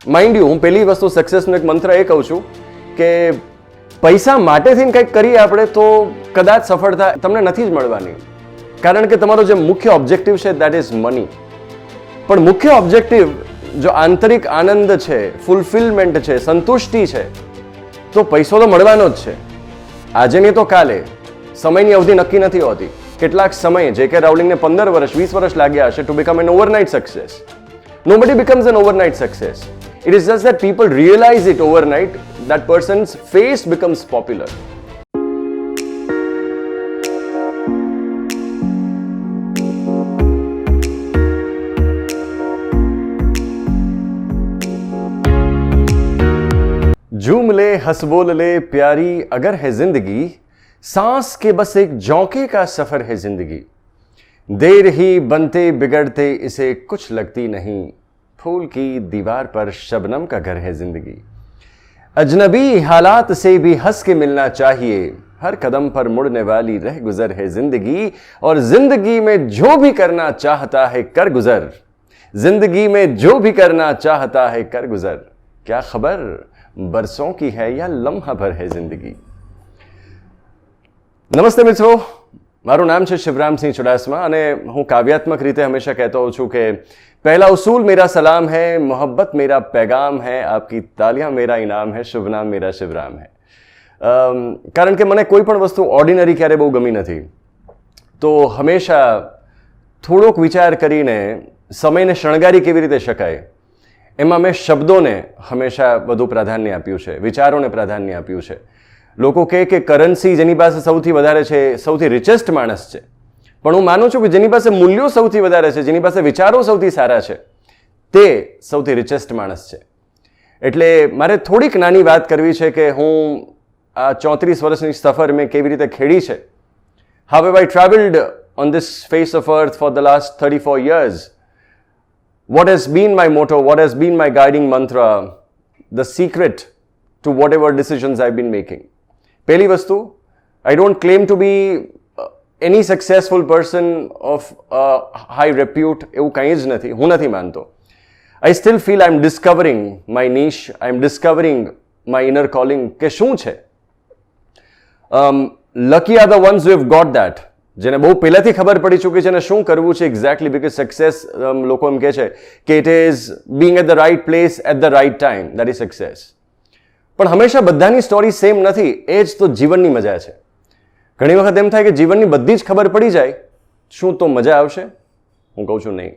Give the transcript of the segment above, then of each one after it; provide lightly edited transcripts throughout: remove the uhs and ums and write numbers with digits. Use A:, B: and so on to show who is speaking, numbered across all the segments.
A: Mind you, હું પહેલી વસ્તુ સક્સેસનો એક મંત્ર એ કહું છું કે પૈસા માટે થઈને કંઈક કરીએ આપણે તો કદાચ સફળતા તમને નથી જ મળવાની, કારણ કે તમારો જે મુખ્ય ઓબ્જેક્ટિવ છે દેટ ઇઝ મની. પણ મુખ્ય ઓબ્જેક્ટિવ જો આંતરિક આનંદ છે, ફૂલફિલમેન્ટ છે, સંતુષ્ટિ છે, તો પૈસો તો મળવાનો જ છે, આજે નહીં તો કાલે. સમયની અવધિ નક્કી નથી હોતી. કેટલાક સમયે J.K. રાઉલિંગને 15 વર્ષ 20 વર્ષ લાગ્યા હશે to become N overnight success. Nobody becomes an overnight success. It is just that people realize it overnight, that person's face becomes popular. झूम ले हंस बोल ले प्यारी अगर है जिंदगी, सांस के बस एक झोंके का सफर है जिंदगी. देर ही बनते बिगड़ते इसे कुछ लगती नहीं, फूल की दीवार पर शबनम का घर है जिंदगी. अजनबी हालात से भी हंस के मिलना चाहिए, हर कदम पर मुड़ने वाली रह गुजर है जिंदगी. और जिंदगी में जो भी करना चाहता है कर गुजर, जिंदगी में जो भी करना चाहता है कर गुजर. क्या खबर बरसों की है या लम्हा भर है जिंदगी. नमस्ते मित्रों, મારું નામ છે શિવરામસિંહ ચુડાસમા અને હું કાવ્યાત્મક રીતે હંમેશા કહેતો હોઉં છું કે પહેલા ઉसूल मेरा सलाम है, मोहब्बत मेरा पैगाम है, आपकी तालियां मेरा इनाम है, शुभ नाम मेरा शिवराम है. કારણ કે મને કોઈ પણ વસ્તુ ઓર્ડિનરી ક્યારે બહુ ગમી નથી, તો હંમેશા થોડોક વિચાર કરીને સમયને શણગારી કેવી રીતે શકાય એમાં મેં શબ્દોને હંમેશા વધુ પ્રાધાન્ય આપ્યું છે, વિચારોને પ્રાધાન્ય આપ્યું છે. લોકો કહે કે કરન્સી જેની પાસે સૌથી વધારે છે સૌથી રિચેસ્ટ માણસ છે, પણ હું માનું છું કે જેની પાસે મૂલ્યો સૌથી વધારે છે, જેની પાસે વિચારો સૌથી સારા છે, તે સૌથી રિચેસ્ટ માણસ છે. એટલે મારે થોડીક નાની વાત કરવી છે કે હું આ 34 વર્ષની સફર મેં કેવી રીતે ખેડી છે. How have I travelled on this face of earth for the last 34 years. What has been my motto, what has been my guiding mantra, the secret to whatever decisions I've been making. પહેલી વસ્તુ, I don't claim to be any successful person of high repute, એવું કંઈ જ નથી, હું નથી માનતો. I still feel I am discovering my niche, I am discovering my inner calling કે શું છે. Lucky are the ones who have got that, જેને બહુ પહેલાંથી ખબર પડી ચૂકી છે અને શું કરવું છે એક્ઝેક્ટલી. બીકોઝ સક્સેસ લોકો એમ કહે છે કે it is being at the right place at the right time, that is success. પણ હંમેશા બધાની સ્ટોરી સેમ નથી, એ જ તો જીવનની મજા છે. ઘણી વખત એમ થાય કે જીવનની બધી જ ખબર પડી જાય, શું તો મજા આવશે? હું કહું છું નહીં.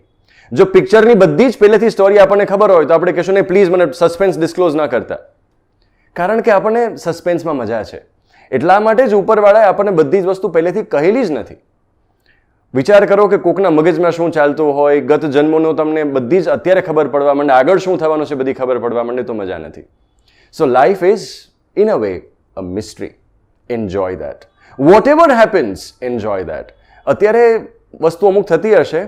A: જો પિક્ચરની બધી જ પહેલેથી સ્ટોરી આપણને ખબર હોય તો આપણે કહેશું નહીં પ્લીઝ મને સસ્પેન્સ ડિસ્ક્લોઝ ના કરતા, કારણ કે આપણને સસ્પેન્સમાં મજા છે. એટલા માટે જ ઉપરવાળાએ આપણને બધી જ વસ્તુ પહેલેથી કહેલી જ નથી. વિચાર કરો કે કોકના મગજમાં શું ચાલતું હોય, ગત જન્મોનો તમને બધી જ અત્યારે ખબર પડવા માંડે, આગળ શું થવાનું છે બધી ખબર પડવા માંડે, તો મજા નથી. So life is, in a way, a mystery. Enjoy that. Whatever happens, enjoy that. અત્યારે વસ્તુ અમુક થતી હશે,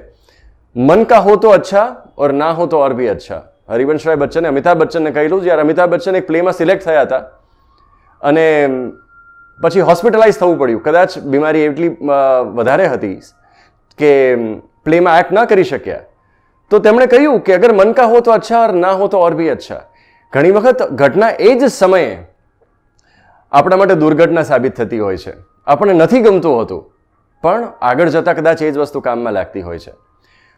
A: મન કા હો તો અચ્છા ઓર ના હો તો ઓર ભી અચ્છા. હરિવંશ રાય બચ્ચને અમિતાભ બચ્ચનને કહેલું, જ્યારે અમિતાભ બચ્ચન એક પ્લેમાં સિલેક્ટ થયા હતા અને પછી હોસ્પિટલાઇઝ થવું પડ્યું, કદાચ બીમારી એટલી વધારે હતી કે પ્લેમાં એક્ટ ના કરી શક્યા, તો તેમણે કહ્યું કે અગર મન કા હો તો અચ્છા ઓર ના હો તો ઓર ભી અચ્છા. ઘણી વખત ઘટના એ જ સમયે આપણા માટે દુર્ઘટના સાબિત થતી હોય છે, આપણને નથી ગમતું હોતું, પણ આગળ જતાં કદાચ એ જ વસ્તુ કામમાં લાગતી હોય છે.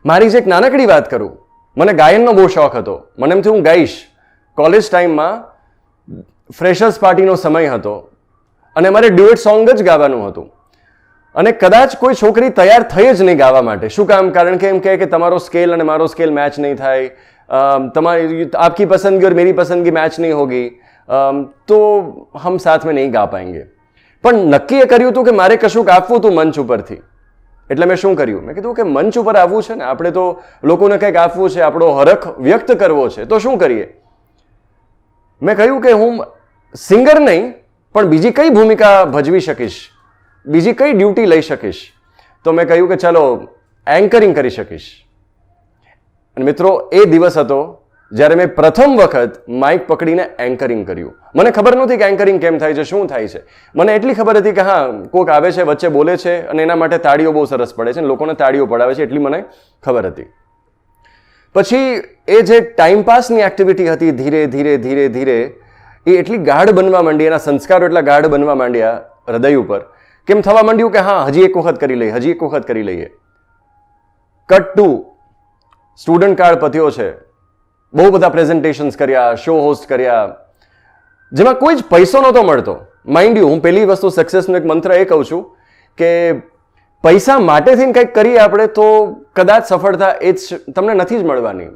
A: મારી જ એક નાનકડી વાત કરું, મને ગાયનનો બહુ શોખ હતો, મને એમ થયું હું ગાઈશ. કોલેજ ટાઈમમાં ફ્રેશર્સ પાર્ટીનો સમય હતો અને મારે ડ્યુએટ સોંગ જ ગાવાનું હતું, અને કદાચ કોઈ છોકરી તૈયાર થઈ જ નહીં ગાવા માટે. શું કામ? કારણ કે એમ કહે કે તમારો સ્કેલ અને મારો સ્કેલ મેચ નહીં થાય, તમારી आपकी पसंदगी और मेरी पसंदगी मैच नहीं होगी, तो हम साथ में नहीं गा पाएंगे. પણ નક્કી એ કર્યું હતું કે મારે કશુંક આપવું હતું મંચ ઉપરથી. એટલે મેં શું કર્યું, મેં કીધું કે મંચ ઉપર આવવું છે ને, આપણે તો લોકોને કંઈક આપવું છે, આપણો હરખ વ્યક્ત કરવો છે, તો શું કરીએ. મેં કહ્યું કે હું સિંગર નહીં પણ બીજી કઈ ભૂમિકા ભજવી શકીશ, બીજી કઈ ડ્યુટી લઈ શકીશ. તો મેં કહ્યું કે ચાલો એન્કરિંગ કરી શકીશ. અને મિત્રો, એ દિવસ હતો જ્યારે મેં પ્રથમ વખત માઇક પકડીને એન્કરિંગ કર્યું. મને ખબર નહોતી કે એન્કરિંગ કેમ થાય છે, શું થાય છે. મને એટલી ખબર હતી કે હા, કોક આવે છે, વચ્ચે બોલે છે અને એના માટે તાળીઓ બહુ સરસ પડે છે અને લોકોને તાળીઓ પડાવે છે, એટલી મને ખબર હતી. પછી એ જે ટાઈમપાસની એક્ટિવિટી હતી ધીરે ધીરે ધીરે ધીરે એ એટલી ગાઢ બનવા માંડી, એના સંસ્કારો એટલા ગાઢ બનવા માંડ્યા હૃદય ઉપર, કેમ થવા માંડ્યું કે હા હજી એક વખત કરી લઈએ, હજી એક વખત કરી લઈએ. કટ ટુ સ્ટુડન્ટ કાળ પત્યો છે, બહુ બધા પ્રેઝન્ટેશન્સ કર્યા, શો હોસ્ટ કર્યા, જેમાં કોઈ જ પૈસો નહોતો મળતો. માઇન્ડ યુ, હું પહેલી વસ્તુ સક્સેસનો એક મંત્ર એ કહું છું કે પૈસા માટે થઈને કંઈક કરીએ આપણે તો કદાચ સફળતા એ જ તમને નથી જ મળવાની,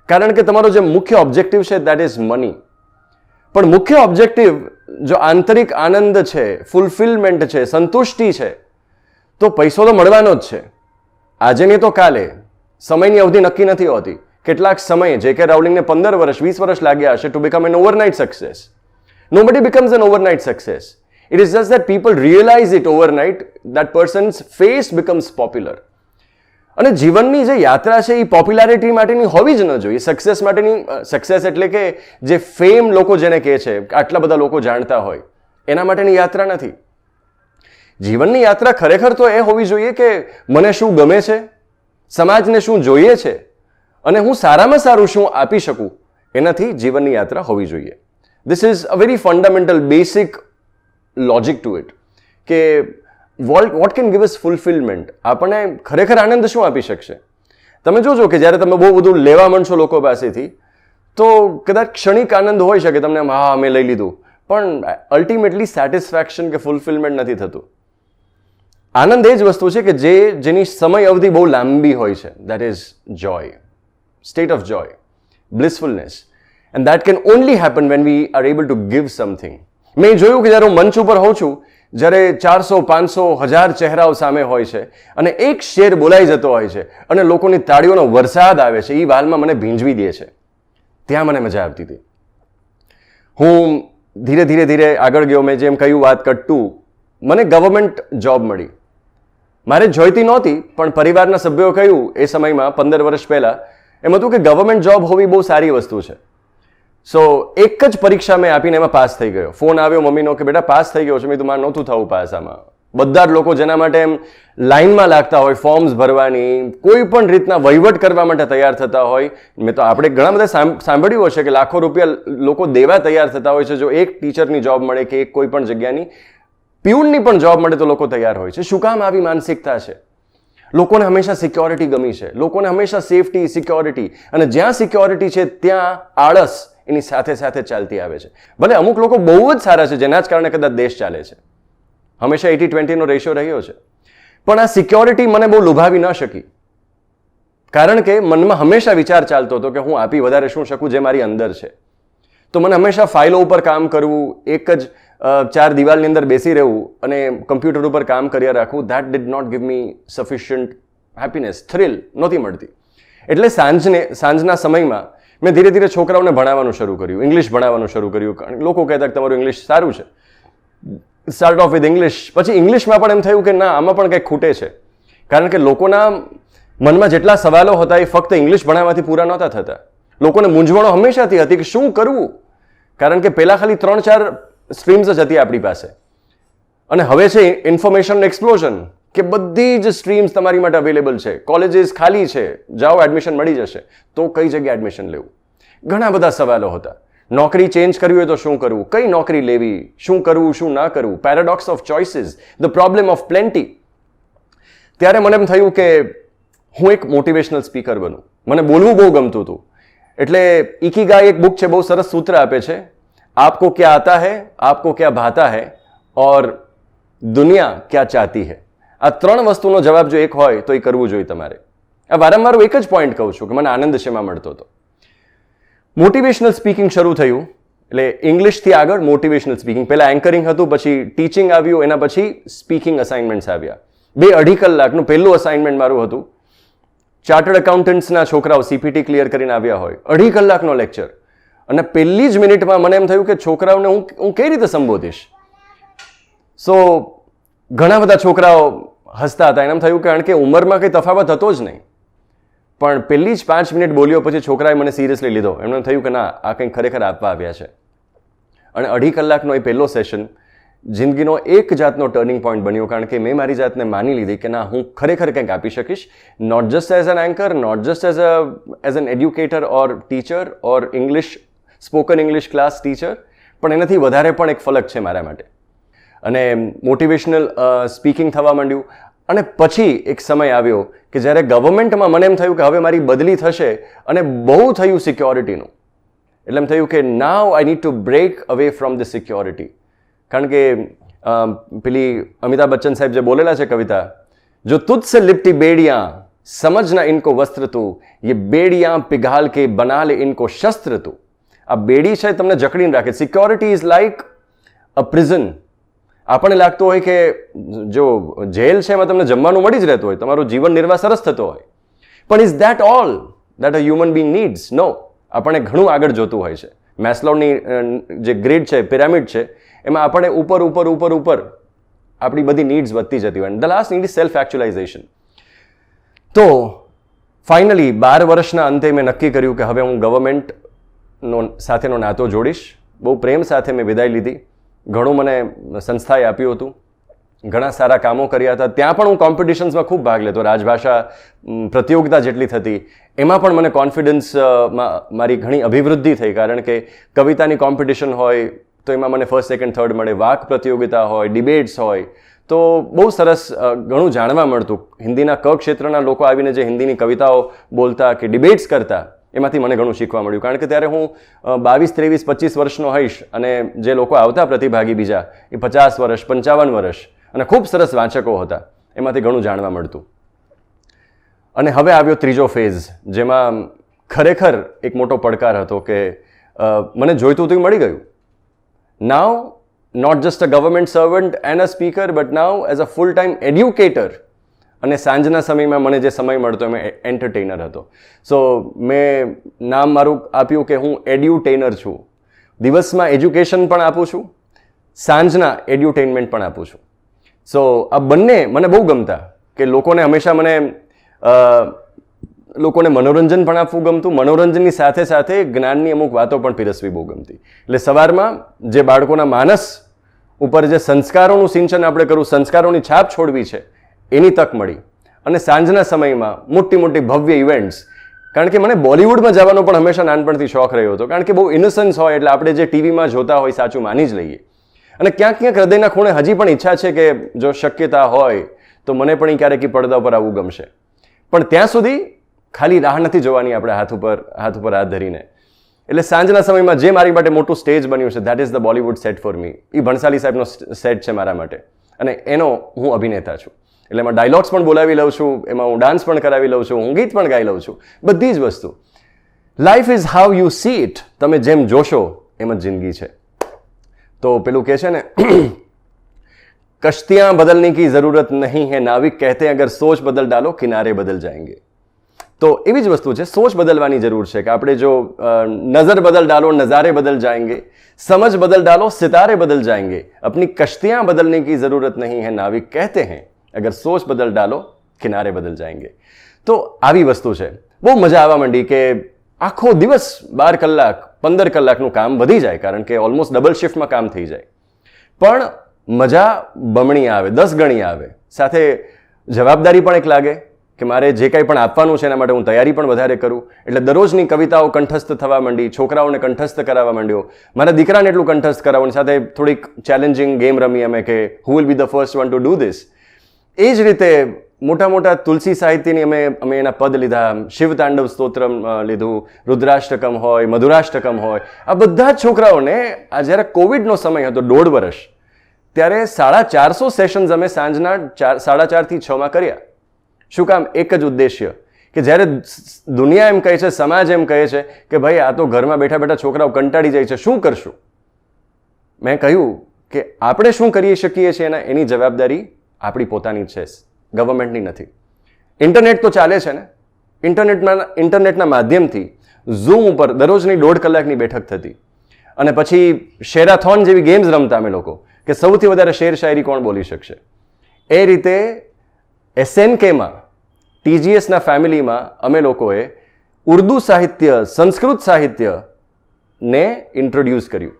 A: કારણ કે તમારો જે મુખ્ય ઓબ્જેક્ટિવ છે દેટ ઇઝ મની. પણ મુખ્ય ઓબ્જેક્ટિવ જો આંતરિક આનંદ છે, ફૂલફિલમેન્ટ છે, સંતુષ્ટિ છે, તો પૈસો તો મળવાનો જ છે. આજે નહીં તો કાલે. સમયની અવધિ નક્કી નથી હોતી. કેટલાક સમયે J.K. રાઉલિંગને 15 વર્ષ 20 વર્ષ લાગ્યા હશે to become N overnight success. Nobody becomes an overnight success. It is just that people realize it overnight, that person's face becomes popular. અને જીવનની જે યાત્રા છે એ પોપ્યુલારિટી માટેની હોવી જ ન જોઈએ. સક્સેસ માટેની, સક્સેસ એટલે કે જે ફેમ લોકો જેને કહે છે, આટલા બધા લોકો જાણતા હોય, એના માટેની યાત્રા નથી. જીવનની યાત્રા ખરેખર તો એ હોવી જોઈએ કે મને શું ગમે છે, સમાજને શું જોઈએ છે, અને હું સારામાં સારું શું આપી શકું, એનાથી જીવનની યાત્રા હોવી જોઈએ. This is a very fundamental, basic logic to it. કે what can give us fulfillment? આપણને ખરેખર આનંદ શું આપી શકશે? તમે જોજો કે જ્યારે તમે બહુ બધું લેવા માંડશો લોકો પાસેથી, તો કદાચ ક્ષણિક આનંદ હોઈ શકે તમને, હા મેં લઈ લીધું, પણ અલ્ટિમેટલી સેટિસ્ફેક્શન કે ફૂલફિલમેન્ટ નથી થતું. આનંદ એ જ વસ્તુ છે કે જેની સમય અવધિ બહુ લાંબી હોય છે. That is Joy, state of joy, blissfulness. And that can only happen when we are able to give something. મેં જોયું કે જ્યારે હું મંચ ઉપર હોઉં છું, જ્યારે 400, 500, 1000 ચહેરાઓ સામે હોય છે અને એક શેર બોલાઈ જતો હોય છે અને લોકોની તાળીઓનો વરસાદ આવે છે, એ વાલમાં મને ભીંજવી દે છે. ત્યાં મને મજા આવતી હતી. હું ધીરે ધીરે ધીરે આગળ ગયો. મેં જેમ કહ્યું, વાત કટતું, મને ગવર્મેન્ટ જોબ મળી. મારે જોઈતી નહોતી, પણ પરિવારના સભ્યોએ કહ્યું એ સમયમાં 15 વર્ષ પહેલા એમ હતું કે ગવર્મેન્ટ જોબ હોવી બહુ સારી વસ્તુ છે. સો એક જ પરીક્ષા મેં આપીને એમાં પાસ થઈ ગયો. ફોન આવ્યો મમ્મીનો કે બેટા પાસ થઈ ગયો છે. મેં તો મારે નહોતું થવું પાસ આમાં. બધા જ લોકો જેના માટે એમ લાઇનમાં લાગતા હોય, ફોર્મ્સ ભરવાની, કોઈ પણ રીતના વહીવટ કરવા માટે તૈયાર થતા હોય. મેં તો આપણે ઘણા બધા સાંભળ્યું હશે કે લાખો રૂપિયા લોકો દેવા તૈયાર થતા હોય છે જો એક ટીચરની જોબ મળે કે એક કોઈ પણ જગ્યાની પ્યુનની પણ જોબ મળે તો લોકો તૈયાર હોય છે. શું કામ આવી માનસિકતા છે? લોકોને હંમેશા સિક્યોરિટી ગમી છે, લોકોને હંમેશા સેફટી, સિક્યોરિટી, અને જ્યાં સિક્યોરિટી છે ત્યાં આળસ એની સાથે સાથે ચાલતી આવે છે. ભલે અમુક લોકો બહુ જ સારા છે જેના જ કારણે કદાચ દેશ ચાલે છે, હંમેશા 80-20 નો રેશિયો રહ્યો છે, પણ આ સિક્યોરિટી મને બહુ લુભાવી ન શકી, કારણ કે મનમાં હંમેશા વિચાર ચાલતો હતો કે હું આપી વધારે શું શકું જે મારી અંદર છે. તો મને હંમેશા ફાઇલો ઉપર કામ કરવું, એક જ 4 દિવાલની અંદર બેસી રહેવું અને કમ્પ્યુટર ઉપર કામ કર્યા રાખવું, that did not give me sufficient happiness, thrill નહોતી મળતી. એટલે સાંજના સમયમાં મેં ધીરે ધીરે છોકરાઓને ભણાવવાનું શરૂ કર્યું, ઇંગ્લિશ ભણાવવાનું શરૂ કર્યું. કારણ કે લોકો કહેતા કે તમારું ઇંગ્લિશ સારું છે. Start of with English. પછી ઇંગ્લિશમાં પણ એમ થયું કે ના, આમાં પણ કંઈક ખૂટે છે, કારણ કે લોકોના મનમાં જેટલા સવાલો હતા એ ફક્ત ઇંગ્લિશ ભણાવવાથી પૂરા નહોતા થતા. લોકોને મૂંઝવણો હંમેશાથી હતી કે શું કરવું, કારણ કે પહેલા ખાલી 3-4 સ્ટ્રીમ્સ જ હતી આપણી પાસે, અને હવે છે ઇન્ફોર્મેશન એક્સપ્લોઝન કે બધી જ સ્ટ્રીમ્સ તમારી માટે અવેલેબલ છે, કોલેજીસ ખાલી છે, જાઓ એડમિશન મળી જશે, તો કઈ જગ્યાએ એડમિશન લેવું? ઘણા બધા સવાલો હતા. નોકરી ચેન્જ કરવી હોય તો શું કરવું, કઈ નોકરી લેવી, શું કરવું શું ના કરવું, paradox of choices, the problem of plenty. ત્યારે મને એમ થયું કે હું એક મોટિવેશનલ સ્પીકર બનું. મને બોલવું બહુ ગમતું હતું. એટલે ઇકીગાઈ એક બુક છે, બહુ સરસ સૂત્ર આપે છે, આપકો ક્યા આતા હૈ, આપકો ક્યા ભાતા હૈ, ઓર દુનિયા ક્યા ચાહતી હૈ. આ 3 વસ્તુનો જવાબ જો એક હોય તો એ કરવું જોઈએ તમારે. આ વારંવાર હું એક જ પોઈન્ટ કહું છું કે મને આનંદ શેમાં મળતો હતો. મોટિવેશનલ સ્પીકિંગ શરૂ થયું, એટલે ઇંગ્લિશથી આગળ મોટિવેશનલ સ્પીકિંગ. પહેલા એન્કરિંગ હતું, પછી ટીચિંગ આવ્યું, એના પછી સ્પીકિંગ અસાઇનમેન્ટ્સ આવ્યા. 2-2.5 કલાકનું પહેલું અસાઇનમેન્ટ મારું હતું. ચાર્ટર્ડ એકાઉન્ટન્ટ્સના છોકરાઓ CPT ક્લિયર કરીને આવ્યા હોય, 2.5 કલાકનો લેક્ચર, અને પહેલી જ મિનિટમાં મને એમ થયું કે છોકરાઓને હું કઈ રીતે સંબોધીશ. સો ઘણા બધા છોકરાઓ હસતા હતા. એમ થયું કે કારણ કે ઉંમરમાં કંઈ તફાવત હતો જ નહીં, પણ પહેલી જ 5 મિનિટ બોલ્યો પછી છોકરાએ મને સિરિયસલી લીધો. એમને થયું કે ના, આ કંઈક ખરેખર આપવા આવ્યા છે. અને 2.5 કલાકનો એ પહેલો સેશન જિંદગીનો એક જાતનો ટર્નિંગ પોઈન્ટ બન્યો, કારણ કે મેં મારી જાતને માની લીધી કે ના, હું ખરેખર કંઈક આપી શકીશ, not just as an anchor, not just as an educator or teacher or spoken English class teacher, પણ એનાથી વધારે પણ એક ફલક છે મારા માટે. અને મોટિવેશનલ સ્પીકિંગ થવા માંડ્યું. અને પછી એક સમય આવ્યો કે જ્યારે ગવર્મેન્ટમાં મને એમ થયું કે હવે મારી બદલી થશે, અને બહુ થયું સિક્યોરિટીનું. એટલે એમ થયું કે now I need to break away from the security. કારણ કે પેલી અમિતાભ બચ્ચન સાહેબ જે બોલેલા છે કવિતા, જો તુજ સે લિપટી બેડિયાં સમજના ઇનકો વસ્ત્ર તું, ये બેડિયાં पिघाल के बना ले इनको शस्त्र તું. આ બેડી છે તમને જકડીને રાખે. Security is like a prison. આપણને લાગતું હોય કે જો જેલ છે એમાં તમને જમવાનું મળી જ રહેતું હોય, તમારું જીવન નિર્વાહ સરસ થતો હોય, પણ is that all that a human being needs? No. આપણને ઘણું આગળ જોતું હોય છે. મેસ્લોની જે ગ્રીડ છે, પિરામિડ છે, એમાં આપણે ઉપર ઉપર ઉપર ઉપર આપણી બધી નીડ્સ વધતી જતી હોય. The last need is self actualisation. તો ફાઇનલી 12 વર્ષના અંતે મેં નક્કી કર્યું કે હવે હું ગવર્મેન્ટનો સાથેનો નાતો જોડીશ. બહુ પ્રેમ સાથે મેં વિદાય લીધી. ઘણું મને સંસ્થાએ આપ્યું હતું, ઘણા સારા કામો કર્યા હતા. ત્યાં પણ હું કોમ્પિટિશન્સમાં ખૂબ ભાગ લેતો. રાજભાષા પ્રતિયોગિતા જેટલી થતી એમાં પણ મને કોન્ફિડન્સમાં મારી ઘણી અભિવૃદ્ધિ થઈ, કારણ કે કવિતાની કોમ્પિટિશન હોય તો એમાં મને ફર્સ્ટ, સેકન્ડ, થર્ડ મળે. વાક પ્રતિયોગિતા હોય, ડિબેટ્સ હોય, તો બહુ સરસ ઘણું જાણવા મળતું. હિન્દીના ક ક્ષેત્રના લોકો આવીને જે હિન્દીની કવિતાઓ બોલતા કે ડિબેટ્સ કરતા, એમાંથી મને ઘણું શીખવા મળ્યું. કારણ કે ત્યારે હું 22, 23, 25 વર્ષનો હોઈશ, અને જે લોકો આવતા પ્રતિભાગી બીજા એ 50 વર્ષ, 55 વર્ષ, અને ખૂબ સરસ વાંચકો હતા. એમાંથી ઘણું જાણવા મળતું. અને હવે આવ્યો ત્રીજો ફેઝ, જેમાં ખરેખર એક મોટો પડકાર હતો કે મને જોઈતું હતું મળી ગયું. Now not just a government servant and a speaker, but now as a full time educator. અને સાંજના સમયમાં મને જે સમય મળતો એમાં એન્ટરટેનર હતો. સો મેં નામ મારું આપ્યું કે હું એડ્યુટેનર છું. દિવસમાં એજ્યુકેશન પણ આપું છું, સાંજના એડ્યુટેનમેન્ટ પણ આપું છું. સો આ બંને મને બહુ ગમતા, કે લોકોને હંમેશા લોકોને મનોરંજન પણ આપવું ગમતું, મનોરંજનની સાથે સાથે જ્ઞાનની અમુક વાતો પણ પીરસવી બહુ ગમતી. એટલે સવારમાં જે બાળકોના માનસ ઉપર જે સંસ્કારોનું સિંચન આપણે કરવું, સંસ્કારોની છાપ છોડવી છે, એની તક મળી. અને સાંજના સમયમાં મોટી મોટી ભવ્ય ઇવેન્ટ્સ, કારણ કે મને બોલિવૂડમાં જવાનો પણ હંમેશા નાનપણથી શોખ રહ્યો હતો, કારણ કે બહુ ઇનોસન્સ હોય એટલે આપણે જે ટીવીમાં જોતા હોય સાચું માની જ લઈએ. અને ક્યાંક ક્યાંક હૃદયના ખૂણે હજી પણ ઈચ્છા છે કે જો શક્યતા હોય તો મને પણ ક્યારેક પડદા પર આવવું ગમશે. પણ ત્યાં સુધી ખાલી રાહ નથી જોવાની આપણે હાથ ઉપર હાથ ધરીને. એટલે સાંજના સમયમાં જે મારી માટે મોટું સ્ટેજ બન્યું છે, that is the Bollywood set for me. એ ભણસાલી સાહેબનો સેટ છે મારા માટે, અને એનો હું અભિનેતા છું. એટલે એમાં ડાયલોગ્સ પણ બોલાવી લઉં છું, એમાં હું ડાન્સ પણ કરાવી લઉં છું, હું ગીત પણ ગાઈ લઉં છું, બધી જ વસ્તુ. Life is how you C it. તમે જેમ જોશો એમ જ જિંદગી છે. તો પેલું કહે છે ને, કશ્તિયાં બદલને કી જરૂરત નહીં હૈ, નાવિક કહેતે અગર સોચ બદલ ડાલો કિનારે બદલ જાएंगे. તો એવી જ વસ્તુ છે, સોચ બદલવાની જરૂર છે. કે આપણે જો નજર બદલ ડાલો નજારે બદલ જાएंगे, સમજ બદલ ડાલો સિતારે બદલ જાएंगे, अपनी कश्तियां बदलने की जरूरत नहीं है, नाविक कहते हैं अगर सोच बदल डालो किनारे बदल जाएंगे. તો આવી વસ્તુ છે. બહુ મજા આવવા માંડી કે આખો દિવસ 12 કલાક 15 કલાકનું કામ વધી જાય, કારણ કે ઓલમોસ્ટ ડબલ શિફ્ટમાં કામ થઈ જાય, પણ મજા બમણી આવે, 10 ગણી આવે. સાથે જવાબદારી પણ એક લાગે કે મારે જે કંઈ પણ આપવાનું છે એના માટે હું તૈયારી પણ વધારે કરું. એટલે દરરોજની કવિતાઓ કંઠસ્થ થવા માંડી, છોકરાઓને કંઠસ્થ કરાવવા માંડ્યો, મારા દીકરાને એટલું કંઠસ્થ કરાવવાની સાથે થોડીક ચેલેન્જિંગ ગેમ રમી અમે કે who will be the first one to do this. એ જ રીતે મોટા મોટા તુલસી સાહિત્યની અમે એના પદ લીધા, શિવતાંડવ સ્તોત્રમ લીધું, રુદ્રાષ્ટકમ હોય, મધુરાષ્ટકમ હોય. આ બધા જ છોકરાઓને આ જ્યારે કોવિડનો સમય હતો 1.5 વર્ષ, ત્યારે 450 સેશન્સ અમે સાંજના 4:30 થી 6 કર્યા. શું કામ? એક જ ઉદ્દેશ્ય કે જ્યારે દુનિયા એમ કહે છે, સમાજ એમ કહે છે કે ભાઈ આ તો ઘરમાં બેઠા બેઠા છોકરાઓ કંટાળી જાય છે, શું કરશું? મેં કહ્યું કે આપણે શું કરી શકીએ છીએ એની જવાબદારી આપણી પોતાની છે, ગવર્મેન્ટની નથી. ઇન્ટરનેટ તો ચાલે છે ને, ઇન્ટરનેટના માધ્યમથી ઝૂમ ઉપર દરરોજની 1.5 કલાકની બેઠક થતી, અને પછી શેરાથોન જેવી ગેમ્સ રમતા અમે લોકો કે સૌથી વધારે શેર શાયરી કોણ બોલી શકશે. એ રીતે SNKમાં TGSના ફેમિલીમાં અમે લોકોએ ઉર્દુ સાહિત્ય, સંસ્કૃત સાહિત્યને ઇન્ટ્રોડ્યુસ કર્યું.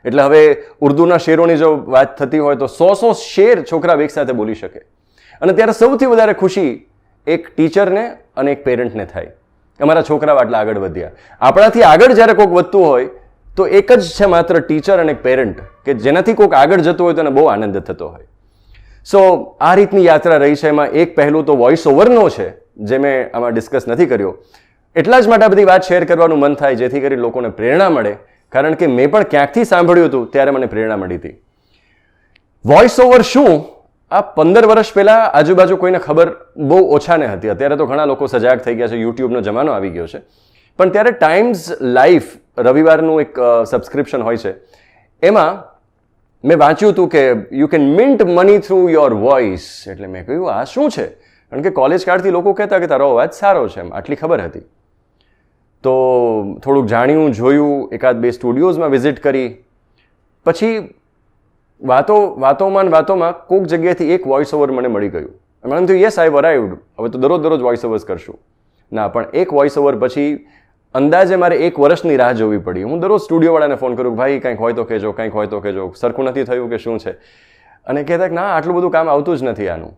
A: એટલે હવે ઉર્દુના શેરોની જો વાત થતી હોય તો 100 શેર છોકરા એક સાથે બોલી શકે. અને ત્યારે સૌથી વધારે ખુશી એક ટીચરને અને એક પેરેન્ટને થાય, અમારા છોકરાઓ આટલા આગળ વધ્યા. આપણાથી આગળ જ્યારે કોઈક વધતું હોય તો એક જ છે માત્ર ટીચર અને એક પેરેન્ટ, કે જેનાથી કોઈક આગળ જતું હોય તો એને બહુ આનંદ થતો હોય. સો આ રીતની યાત્રા રહી છે. એમાં એક પહેલું તો વોઇસ ઓવરનો છે, જે મેં આમાં ડિસ્કસ નથી કર્યો. એટલા જ માટે આ બધી વાત શેર કરવાનું મન થાય, જેથી કરી લોકોને પ્રેરણા મળે, કારણ કે મેં પણ ક્યાંકથી સાંભળ્યું હતું ત્યારે મને પ્રેરણા મળી હતી. વોઇસ ઓવર શું, આ 15 વર્ષ પહેલા આજુબાજુ કોઈને ખબર બહુ ઓછાને હતી. અત્યારે તો ઘણા લોકો સજાગ થઈ ગયા છે, યુટ્યુબનો જમાનો આવી ગયો છે. પણ ત્યારે ટાઈમ્સ લાઈફ રવિવારનું એક સબસ્ક્રિપ્શન હોય છે, એમાં મેં વાંચ્યું હતું કે you can mint money through your voice. એટલે મેં કહ્યું આ શું છે, કારણ કે કોલેજ કાળથી લોકો કહેતા કે તારો અવાજ સારો છે, એમ આટલી ખબર હતી. તો થોડુંક જાણ્યું, જોયું, એકાદ બે સ્ટુડિયોઝમાં વિઝિટ કરી, પછી વાતોમાં કોઈક જગ્યાએથી એક વોઇસ ઓવર મને મળી ગયું. મને થયું યસ આઈ અરાઇવ્ડ, હવે તો દરરોજ વોઇસ ઓવર્સ કરશું. ના, પણ એક વોઇસ ઓવર પછી અંદાજે મારે 1 વર્ષની રાહ જોવી પડી. હું દરરોજ સ્ટુડિયોવાળાને ફોન કરું, ભાઈ કંઈક હોય તો કહેજો, કંઈક હોય તો કહેજો, સરખું નથી થયું કે શું છે. અને કહેતા કે ના, આટલું બધું કામ આવતું જ નથી આનું.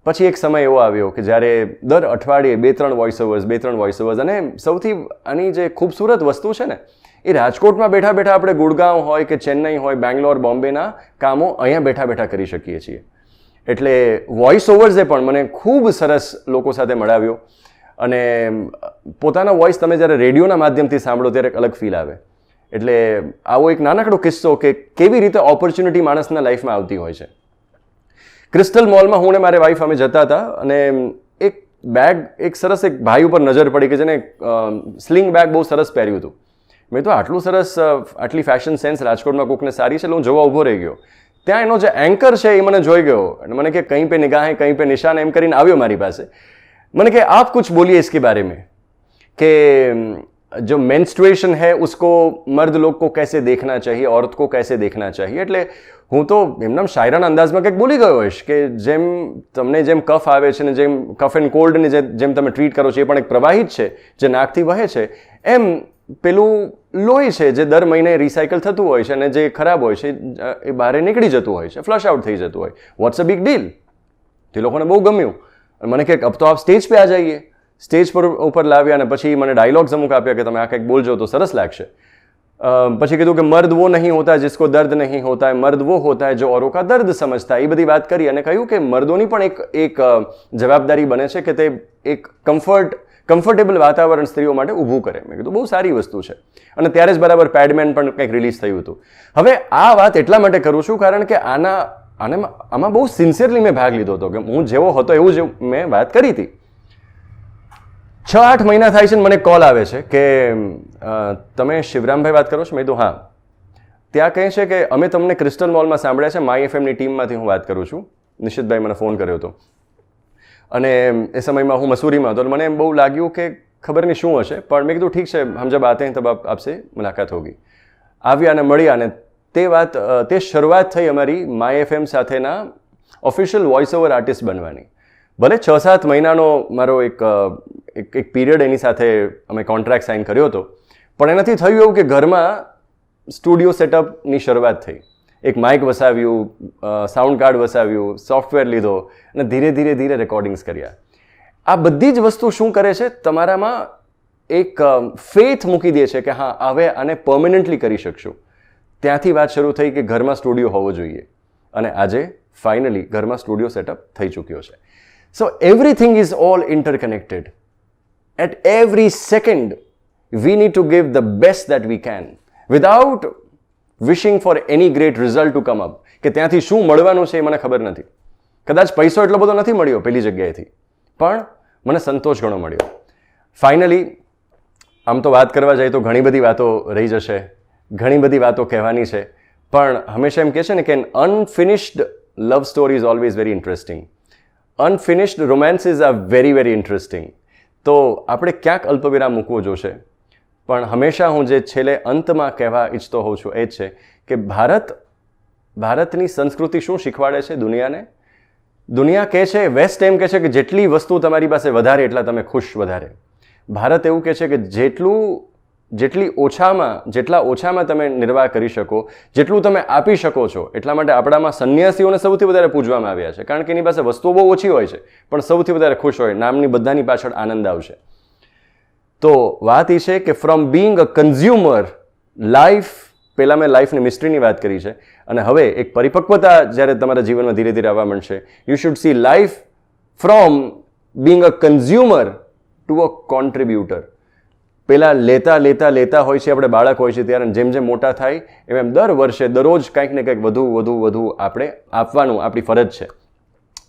A: પછી એક સમય એવો આવ્યો કે જ્યારે દર અઠવાડિયે 2-3 વોઇસ ઓવર્સ. અને સૌથી આની જે ખૂબસૂરત વસ્તુ છે ને, એ રાજકોટમાં બેઠા બેઠા આપણે ગુડગાંવ હોય કે ચેન્નઈ હોય, બેંગ્લોર, બોમ્બેના કામો અહીંયા બેઠા બેઠા કરી શકીએ છીએ. એટલે વોઇસ ઓવર્સે પણ મને ખૂબ સરસ લોકો સાથે મળાવ્યો. અને પોતાના વોઇસ તમે જ્યારે રેડિયોના માધ્યમથી સાંભળો ત્યારે એક અલગ ફીલ આવે. એટલે આવો એક નાનકડો કિસ્સો કે કેવી રીતે ઓપોર્ચ્યુનિટી માણસના લાઈફમાં આવતી હોય છે. ક્રિસ્ટલ મોલમાં હું ને મારી વાઈફ અમે જતા હતા, અને એક બેગ, એક સરસ એક ભાઈ ઉપર નજર પડી કે જેને સ્લિંગ બેગ બહુ સરસ પહેર્યું હતું. મેં તો આટલું સરસ, આટલી ફેશન સેન્સ રાજકોટમાં કોકને સારી છે, એટલે હું જોવા ઊભો રહી ગયો. ત્યાં એનો જે એન્કર છે એ મને જોઈ ગયો અને મને કે કहीं पे निगाहें कहीं पे निशान, એમ કરીને આવ્યો મારી પાસે. મને કે आप कुछ बोलिए इसके बारे में, कि जो मेंस्ट्रुएशन है उसको मर्द लोग को कैसे देखना चाहिए, औरत को कैसे देखना चाहिए. એટલે હું તો એમના શાયરાના અંદાજમાં કંઈક બોલી ગયો હોઈશ કે જેમ તમને જેમ કફ આવે છે ને જેમ કફ એન્ડ કોલ્ડને જેમ તમે ટ્રીટ કરો છો, એ પણ એક પ્રવાહી જ છે જે નાકથી વહે છે, એમ પેલું લોહી છે જે દર મહિને રિસાયકલ થતું હોય છે, અને જે ખરાબ હોય છે એ બહાર નીકળી જતું હોય છે, ફ્લશ આઉટ થઈ જતું હોય. What's a big deal. તે લોકોને બહુ ગમ્યું. મને કે અબ તો આપ સ્ટેજ पे आ जाइए. સ્ટેજ પર ઉપર લાવ્યા અને પછી મને ડાયલોગ્સ અમુક આપ્યા કે તમે આ કંઈક બોલજો તો સરસ લાગશે. પછી કીધું કે મર્દ વો નહીં હોતા जिसको दर्द नहीं होता है, मर्द वो होता है जो औरों का दर्द समझता है. એ બધી વાત કરી અને કહ્યું કે મર્દોની પણ એક જવાબદારી બને છે કે તે એક કમ્ફર્ટેબલ વાતાવરણ સ્ત્રીઓ માટે ઊભું કરે. મેં કીધું બહુ સારી વસ્તુ છે. અને ત્યારે જ બરાબર પેડમેન પણ કંઈક રિલીઝ થયું હતું. હવે આ વાત એટલા માટે કરું છું કારણ કે આમાં બહુ સિન્સિયરલી મેં ભાગ લીધો હતો, કે હું જેવો હતો એવું જ મેં વાત કરી હતી. 6-8 મહિના થાય છે ને મને કોલ આવે છે કે તમે શિવરામભાઈ વાત કરો છો? મેં કીધું હા. ત્યાં કહે છે કે અમે તમને ક્રિસ્ટલ મોલમાં સાંભળ્યા છે, માય એફએમની ટીમમાંથી હું વાત કરું છું. નિશિતભાઈ મને ફોન કર્યો હતો અને એ સમયમાં હું મસૂરીમાં હતો. મને એમ બહુ લાગ્યું કે ખબર નહીં શું હશે, પણ મેં કીધું ઠીક છે, હમ જબ આતે હૈ તબ આપસે મુલાકાત હોગી. આવ્યા અને મળ્યા, અને તે શરૂઆત થઈ અમારી માય એફએમ સાથેના ઓફિશિયલ વોઇસ ઓવર આર્ટિસ્ટ બનવાની. ભલે 6-7 મહિનાનો મારો એક પીરિયડ એની સાથે અમે કોન્ટ્રાક્ટ સાઇન કર્યો હતો, પણ એનાથી થયું એવું કે ઘરમાં સ્ટુડિયો સેટઅપની શરૂઆત થઈ. એક માઇક વસાવ્યું, સાઉન્ડ કાર્ડ વસાવ્યું, સોફ્ટવેર લીધો અને ધીરે ધીરે રેકોર્ડિંગ્સ કર્યા. આ બધી જ વસ્તુ શું કરે છે, તમારામાં એક ફેથ મૂકી દે છે કે હા હવે આને પરમનન્ટલી કરી શકશું. ત્યાંથી વાત શરૂ થઈ કે ઘરમાં સ્ટુડિયો હોવો જોઈએ, અને આજે ફાઇનલી ઘરમાં સ્ટુડિયો સેટઅપ થઈ ચૂક્યો છે. So everything is all interconnected. At every second we need to give the best that we can without wishing for any great result to come up. કે ત્યાંથી શું મળવાનું છે એ મને ખબર નથી. કદાચ પૈસો એટલો બધો નથી મળ્યો પેલી જગ્યાએથી, પણ મને સંતોષ ઘણો મળ્યો. ફાઇનલી આમ તો વાત કરવા જાય તો ઘણી બધી વાતો રહી જશે, ઘણી બધી વાતો કહેવાની છે, પણ હંમેશા એમ કહે છે ને કે unfinished love story is always very interesting. Unfinished romances are very interesting. તો આપણે ક્યાંક અલ્પવિરામ મૂકવો જોશે, પણ હંમેશા હું જે છેલ્લે અંતમાં કહેવા ઈચ્છતો હોઉં છું એ જ છે કે ભારતની સંસ્કૃતિ શું શીખવાડે છે દુનિયાને. દુનિયા કહે છે, વેસ્ટ એમ કહે છે કે જેટલી વસ્તુ તમારી પાસે વધારે એટલા તમે ખુશ વધારે. ભારત એવું કહે છે કે જેટલું જેટલા ઓછામાં તમે નિર્વાહ કરી શકો, જેટલું તમે આપી શકો છો. એટલા માટે આપણામાં સંન્યાસીઓને સૌથી વધારે પૂજવામાં આવ્યા છે, કારણ કે એની પાસે વસ્તુઓ બહુ ઓછી હોય છે પણ સૌથી વધારે ખુશ હોય. નામની બધાની પાછળ આનંદ આવશે. તો વાત એ છે કે from being a consumer life, પહેલાં મેં લાઈફની મિસ્ટ્રીની વાત કરી છે અને હવે એક પરિપક્વતા જ્યારે તમારા જીવનમાં ધીરે ધીરે આવવા મળશે. You should C life from being a consumer to a contributor. પહેલાં લેતા હોય છે આપણે, બાળક હોય છે ત્યારે, જેમ જેમ મોટા થાય એમ દર વર્ષે દરરોજ કંઈક ને કંઈક વધુ આપણે આપવાનું આપણી ફરજ છે.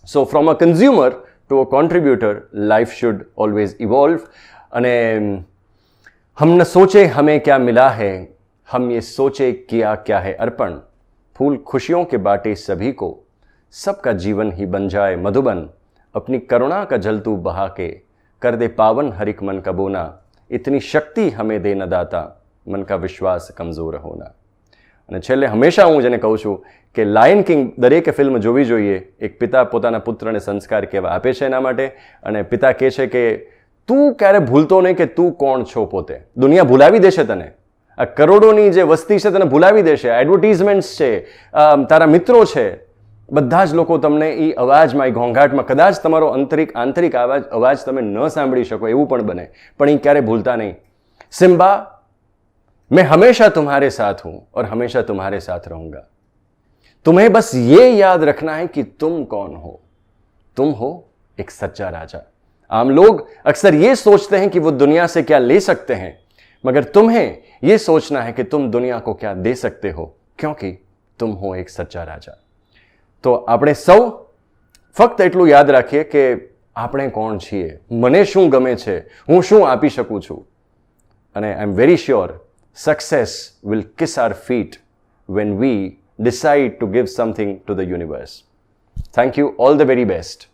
A: સો from a consumer to a contributor life should always evolve. અને हम न सोचे हमें क्या मिला है, हम ये सोचे किया क्या है अर्पण. फूल खुशियों के बाटे सभी को, सबका जीवन ही बन जाए मधुबन. अपनी करुणा का जल तू बहा के, कर दे पावन हरिक मन का बोना. इतनी शक्ति हमें दे न दाता, मन का विश्वास कमजोर होना. અને છેલ્લે હંમેશા હું જેને કહું છું કે લાયન કિંગ દરેકે ફિલ્મ જોવી જોઈએ. એક પિતા પોતાના પુત્રને સંસ્કાર કેવા આપે છે એના માટે, અને પિતા કહે છે કે તું ક્યારે ભૂલતો નહીં કે તું કોણ છો પોતે. દુનિયા ભૂલાવી દેશે તને, આ કરોડોની જે વસ્તી છે તને ભૂલાવી દેશે. એડવર્ટીઝમેન્ટ્સ છે, તારા મિત્રો છે, બધા જ લોકો તમને એ અવાજમાં, એ ઘોંઘાટમાં, કદાચ તમારો આંતરિક અવાજ તમે ન સાંભળી શકો એવું પણ બને, પણ એ ક્યારે ભૂલતા નહીં. સિમ્બા, मैं हमेशा तुम्हारे साथ हूं और हमेशा तुम्हारे साथ रहूंगा. तुम्हें बस ये याद रखना है कि तुम कौन हो. तुम हो एक सच्चा राजा. आम लोग अक्सर ये सोचते हैं कि वो दुनिया से क्या ले सकते हैं, मगर तुम्हें ये सोचना है कि तुम दुनिया को क्या दे सकते हो, क्योंकि तुम हो एक सच्चा राजा. તો આપણે સૌ ફક્ત એટલું યાદ રાખીએ કે આપણે કોણ છીએ, મને શું ગમે છે, હું શું આપી શકું છું. અને I am very sure success will kiss our feet when we decide to give something to the universe. Thank you. All the very best.